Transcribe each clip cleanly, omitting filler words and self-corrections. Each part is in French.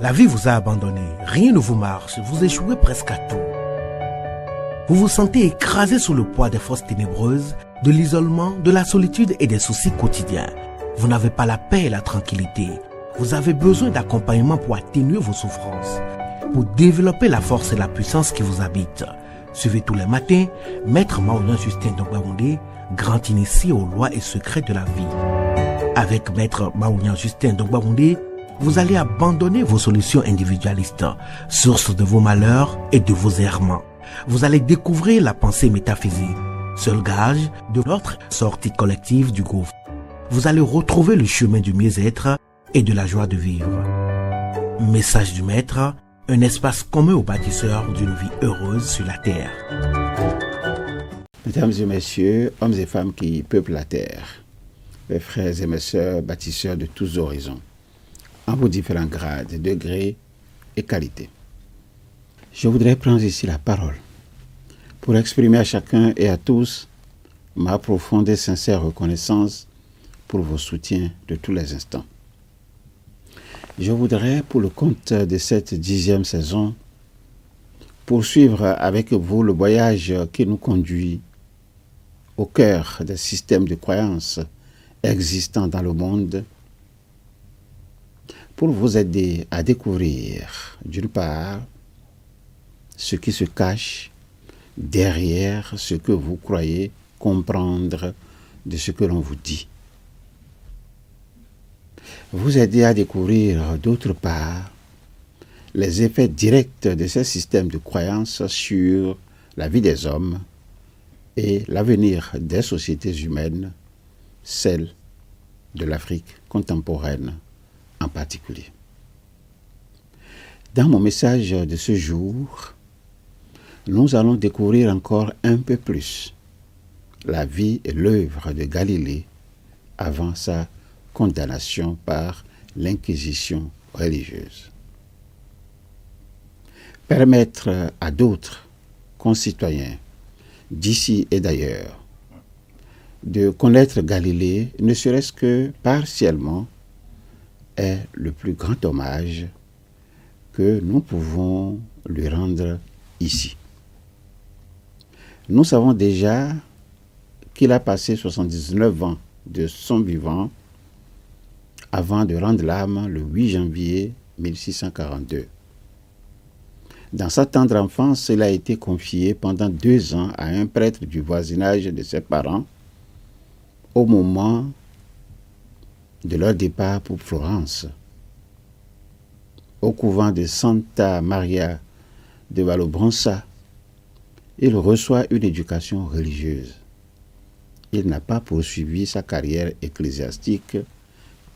La vie vous a abandonné, rien ne vous marche, vous échouez presque à tout. Vous vous sentez écrasé sous le poids des forces ténébreuses, de l'isolement, de la solitude et des soucis quotidiens. Vous n'avez pas la paix et la tranquillité. Vous avez besoin d'accompagnement pour atténuer vos souffrances, pour développer la force et la puissance qui vous habitent. Suivez tous les matins Maître Maouyan Justin Dongbaoundé, grand initié aux lois et secrets de la vie. Avec Maître Maouyan Justin Dongbaoundé, vous allez abandonner vos solutions individualistes, source de vos malheurs et de vos errements. Vous allez découvrir la pensée métaphysique, seul gage de notre sortie collective du gouffre. Vous allez retrouver le chemin du mieux-être et de la joie de vivre. Message du Maître, un espace commun aux bâtisseurs d'une vie heureuse sur la terre. Mesdames et messieurs, hommes et femmes qui peuplent la terre, mes frères et mes sœurs, bâtisseurs de tous horizons, en vos différents grades, degrés et qualités. Je voudrais prendre ici la parole pour exprimer à chacun et à tous ma profonde et sincère reconnaissance pour vos soutiens de tous les instants. Je voudrais, pour le compte de cette 10e saison, poursuivre avec vous le voyage qui nous conduit au cœur des systèmes de croyances existants dans le monde, pour vous aider à découvrir, d'une part, ce qui se cache derrière ce que vous croyez comprendre de ce que l'on vous dit. Vous aider à découvrir, d'autre part, les effets directs de ces systèmes de croyances sur la vie des hommes et l'avenir des sociétés humaines, celle de l'Afrique contemporaine en particulier. Dans mon message de ce jour, nous allons découvrir encore un peu plus la vie et l'œuvre de Galilée avant sa condamnation par l'inquisition religieuse. Permettre à d'autres concitoyens d'ici et d'ailleurs de connaître Galilée, ne serait-ce que partiellement, est le plus grand hommage que nous pouvons lui rendre ici. Nous savons déjà qu'il a passé 79 ans de son vivant avant de rendre l'âme le 8 janvier 1642. Dans sa tendre enfance, il a été confié pendant 2 ans à un prêtre du voisinage de ses parents au moment de leur départ pour Florence. Au couvent de Santa Maria de Valobronza, il reçoit une éducation religieuse. Il n'a pas poursuivi sa carrière ecclésiastique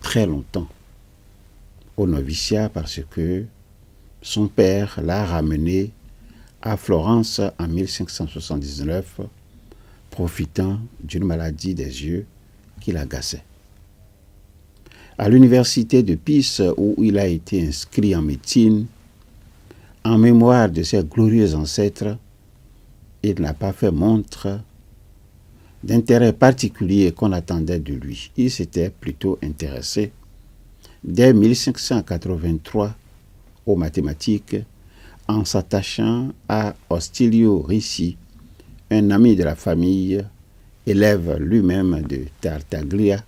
très longtemps au noviciat parce que son père l'a ramené à Florence en 1579, profitant d'une maladie des yeux qui l'agaçait. À l'université de Pise, où il a été inscrit en médecine, en mémoire de ses glorieux ancêtres, il n'a pas fait montre d'intérêt particulier qu'on attendait de lui. Il s'était plutôt intéressé, dès 1583, aux mathématiques, en s'attachant à Ostilio Ricci, un ami de la famille, élève lui-même de Tartaglia,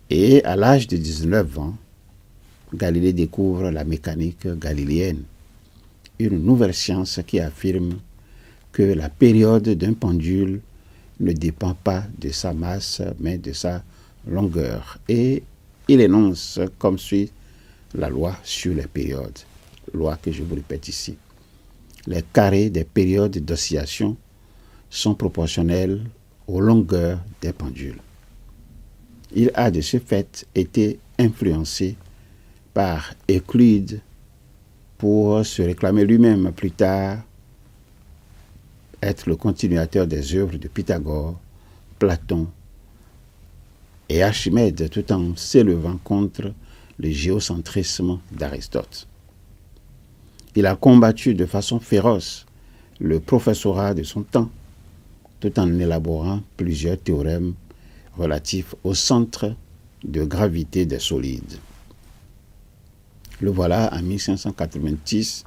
et à l'âge de 19 ans, Galilée découvre la mécanique galiléenne, une nouvelle science qui affirme que la période d'un pendule ne dépend pas de sa masse, mais de sa longueur. Et il énonce comme suit la loi sur les périodes, loi que je vous répète ici. Les carrés des périodes d'oscillation sont proportionnels aux longueurs des pendules. Il a de ce fait été influencé par Euclide pour se réclamer lui-même plus tard être le continuateur des œuvres de Pythagore, Platon et Archimède, tout en s'élevant contre le géocentrisme d'Aristote. Il a combattu de façon féroce le professorat de son temps, tout en élaborant plusieurs théorèmes relatifs au centre de gravité des solides. Le voilà en 1586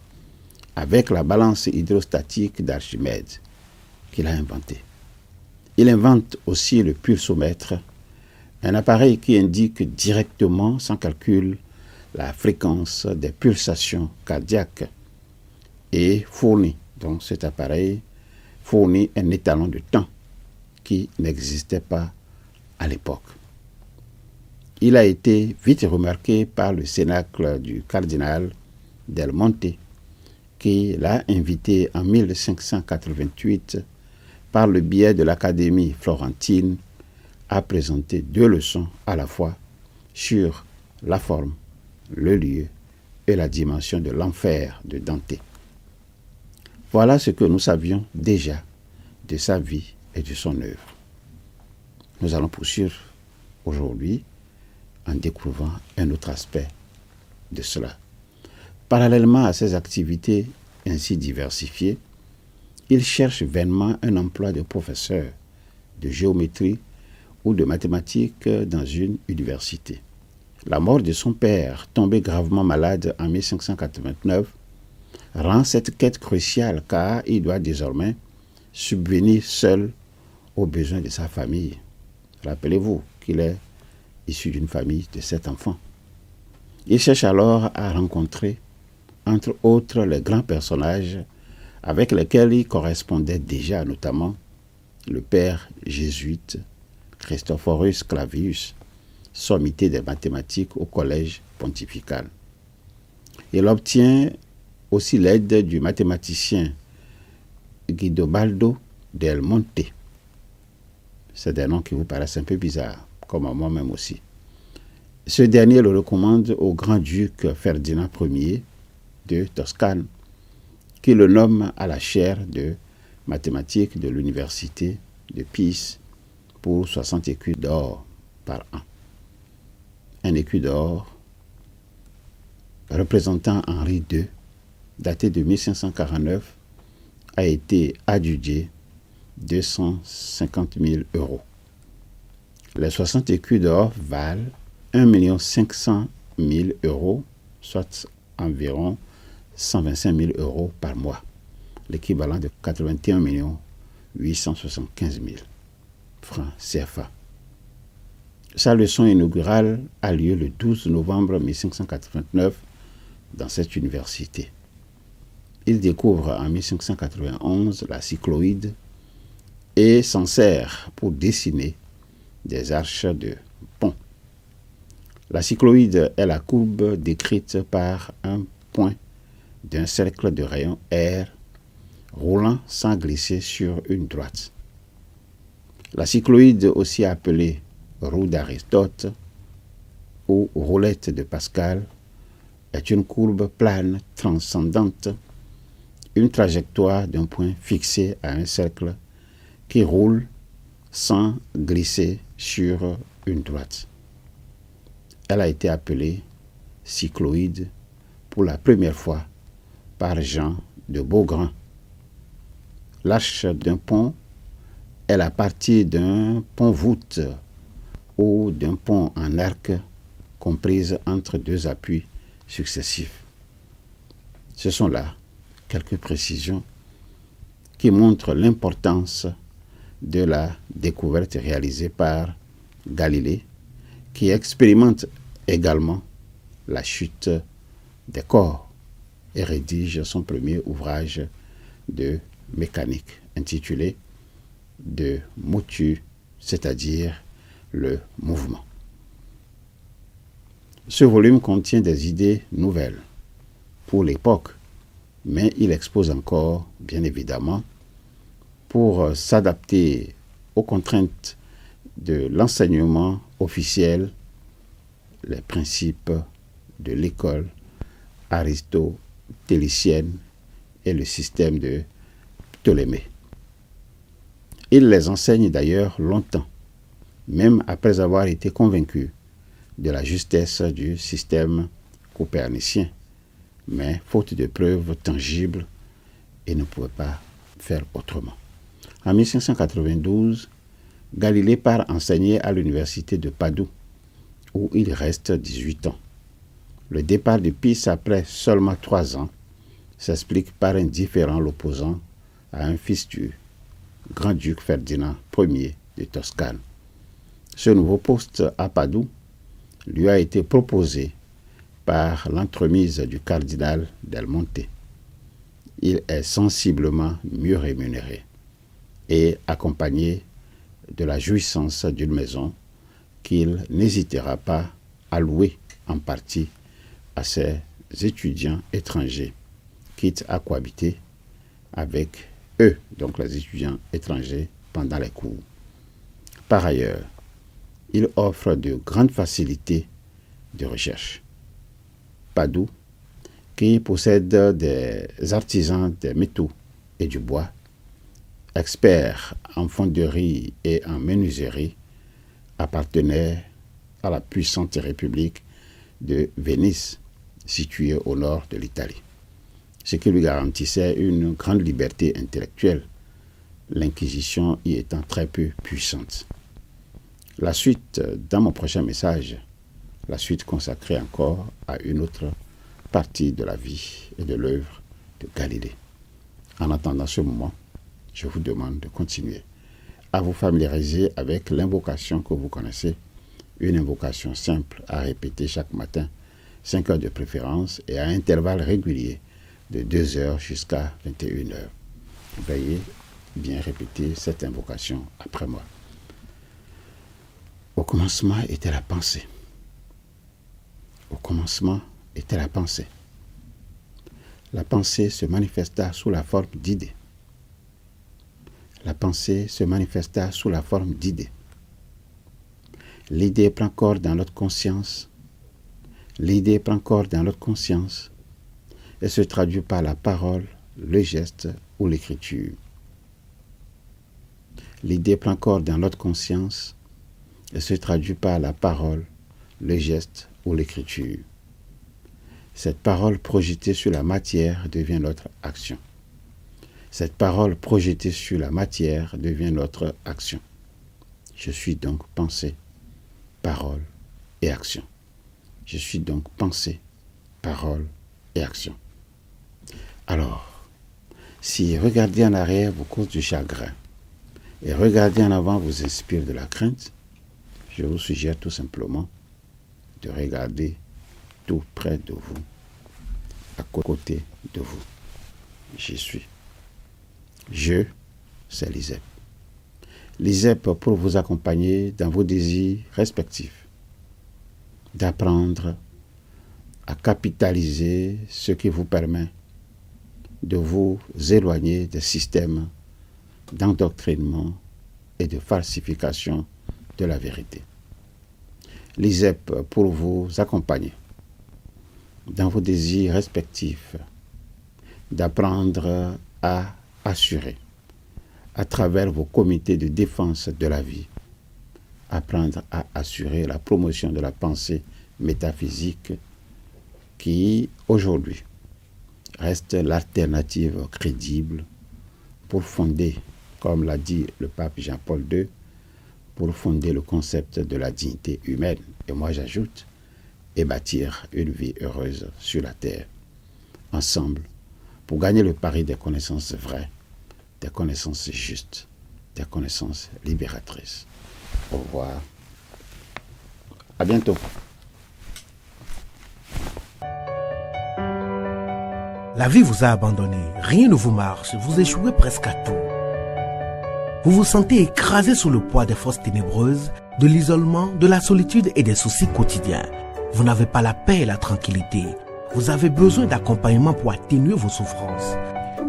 avec la balance hydrostatique d'Archimède qu'il a inventée. Il invente aussi le pulsomètre, un appareil qui indique directement, sans calcul, la fréquence des pulsations cardiaques et fournit, donc cet appareil fournit un étalon de temps qui n'existait pas à l'époque. Il a été vite remarqué par le cénacle du cardinal Del Monte, qui l'a invité en 1588 par le biais de l'Académie florentine à présenter 2 leçons à la fois sur la forme, le lieu et la dimension de l'enfer de Dante. Voilà ce que nous savions déjà de sa vie et de son œuvre. Nous allons poursuivre aujourd'hui en découvrant un autre aspect de cela. Parallèlement à ses activités ainsi diversifiées, il cherche vainement un emploi de professeur de géométrie ou de mathématiques dans une université. La mort de son père, tombé gravement malade en 1589, rend cette quête cruciale car il doit désormais subvenir seul aux besoins de sa famille. Rappelez-vous qu'il est issu d'une famille de 7 enfants. Il cherche alors à rencontrer, entre autres, les grands personnages avec lesquels il correspondait déjà, notamment le père jésuite Christophorus Clavius, sommité des mathématiques au collège pontifical. Il obtient aussi l'aide du mathématicien Guidobaldo del Monte. C'est des noms qui vous paraissent un peu bizarres, comme à moi-même aussi. Ce dernier le recommande au grand-duc Ferdinand Ier de Toscane, qui le nomme à la chaire de mathématiques de l'université de Pise pour 60 écus d'or par an. Un écu d'or représentant Henri II, daté de 1549, a été adjugé 250 000 €. Les 60 écus d'or valent 1 500 000 €, soit environ 125 000 € par mois, l'équivalent de 81 875 000 francs CFA. Sa leçon inaugurale a lieu le 12 novembre 1589 dans cette université. Il découvre en 1591 la cycloïde et s'en sert pour dessiner des arches de pont. La cycloïde est la courbe décrite par un point d'un cercle de rayon R roulant sans glisser sur une droite. La cycloïde, aussi appelée roue d'Aristote ou roulette de Pascal, est une courbe plane transcendante, une trajectoire d'un point fixé à un cercle qui roule sans glisser sur une droite. Elle a été appelée cycloïde pour la première fois par Jean de Beaugrand. L'arche d'un pont est la partie d'un pont-voûte ou d'un pont en arc comprise entre 2 appuis successifs. Ce sont là quelques précisions qui montrent l'importance de la découverte réalisée par Galilée, qui expérimente également la chute des corps et rédige son premier ouvrage de mécanique intitulé De motu, c'est-à-dire le mouvement. Ce volume contient des idées nouvelles pour l'époque, mais il expose encore, bien évidemment, pour s'adapter aux contraintes de l'enseignement officiel, les principes de l'école aristotélicienne et le système de Ptolémée. Il les enseigne d'ailleurs longtemps, même après avoir été convaincu de la justesse du système copernicien, mais faute de preuves tangibles, il ne pouvait pas faire autrement. En 1592, Galilée part enseigner à l'université de Padoue, où il reste 18 ans. Le départ de Pise après seulement 3 ans s'explique par un différend l'opposant à un fils du grand-duc Ferdinand Ier de Toscane. Ce nouveau poste à Padoue lui a été proposé par l'entremise du cardinal Del Monte. Il est sensiblement mieux rémunéré et accompagné de la jouissance d'une maison qu'il n'hésitera pas à louer en partie à ses étudiants étrangers, quitte à cohabiter avec eux, donc les étudiants étrangers, pendant les cours. Par ailleurs, il offre de grandes facilités de recherche. Padoue, qui possède des artisans des métaux et du bois, experts en fonderie et en menuiserie, appartenait à la puissante république de Venise, située au nord de l'Italie, ce qui lui garantissait une grande liberté intellectuelle, l'Inquisition y étant très peu puissante. La suite dans mon prochain message, la suite consacrée encore à une autre partie de la vie et de l'œuvre de Galilée. En attendant ce moment, je vous demande de continuer à vous familiariser avec l'invocation que vous connaissez, une invocation simple à répéter chaque matin, 5 heures de préférence et à intervalles réguliers de 2 heures jusqu'à 21 heures. Veuillez bien répéter cette invocation après moi. Au commencement était la pensée. Au commencement était la pensée. La pensée se manifesta sous la forme d'idées. La pensée se manifesta sous la forme d'idées. L'idée prend corps dans notre conscience. L'idée prend corps dans notre conscience et se traduit par la parole, le geste ou l'écriture. L'idée prend corps dans notre conscience et se traduit par la parole, le geste ou l'écriture. Cette parole projetée sur la matière devient notre action. Cette parole projetée sur la matière devient notre action. Je suis donc pensée, parole et action. Je suis donc pensée, parole et action. Alors, si regarder en arrière vous cause du chagrin et regarder en avant vous inspire de la crainte, je vous suggère tout simplement de regarder tout près de vous, à côté de vous. J'y suis. Je, c'est l'ISEP. L'ISEP pour vous accompagner dans vos désirs respectifs, d'apprendre à capitaliser ce qui vous permet de vous éloigner des systèmes d'endoctrinement et de falsification de la vérité. L'ISEP pour vous accompagner dans vos désirs respectifs, d'apprendre à assurer à travers vos comités de défense de la vie, apprendre à assurer la promotion de la pensée métaphysique qui, aujourd'hui, reste l'alternative crédible pour fonder, comme l'a dit le pape Jean-Paul II, pour fonder le concept de la dignité humaine, et moi j'ajoute, et bâtir une vie heureuse sur la terre. Ensemble, pour gagner le pari des connaissances vraies, des connaissances justes, des connaissances libératrices. Au revoir. À bientôt. La vie vous a abandonné, rien ne vous marche, vous échouez presque à tout. Vous vous sentez écrasé sous le poids des forces ténébreuses, de l'isolement, de la solitude et des soucis quotidiens. Vous n'avez pas la paix et la tranquillité. Vous avez besoin d'accompagnement pour atténuer vos souffrances,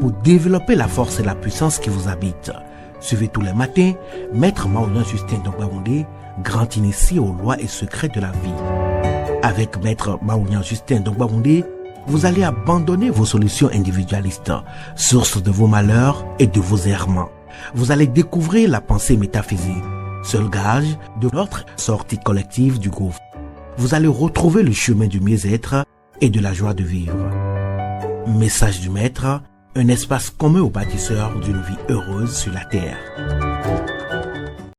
pour développer la force et la puissance qui vous habitent. Suivez tous les matins Maître Maouyan Justin Dongbaoundé, grand initié aux lois et secrets de la vie. Avec Maître Maouyan Justin Dongbaoundé, vous allez abandonner vos solutions individualistes, source de vos malheurs et de vos errements. Vous allez découvrir la pensée métaphysique, seul gage de notre sortie collective du gouffre. Vous allez retrouver le chemin du mieux-être et de la joie de vivre. Message du Maître, un espace commun aux bâtisseurs d'une vie heureuse sur la terre.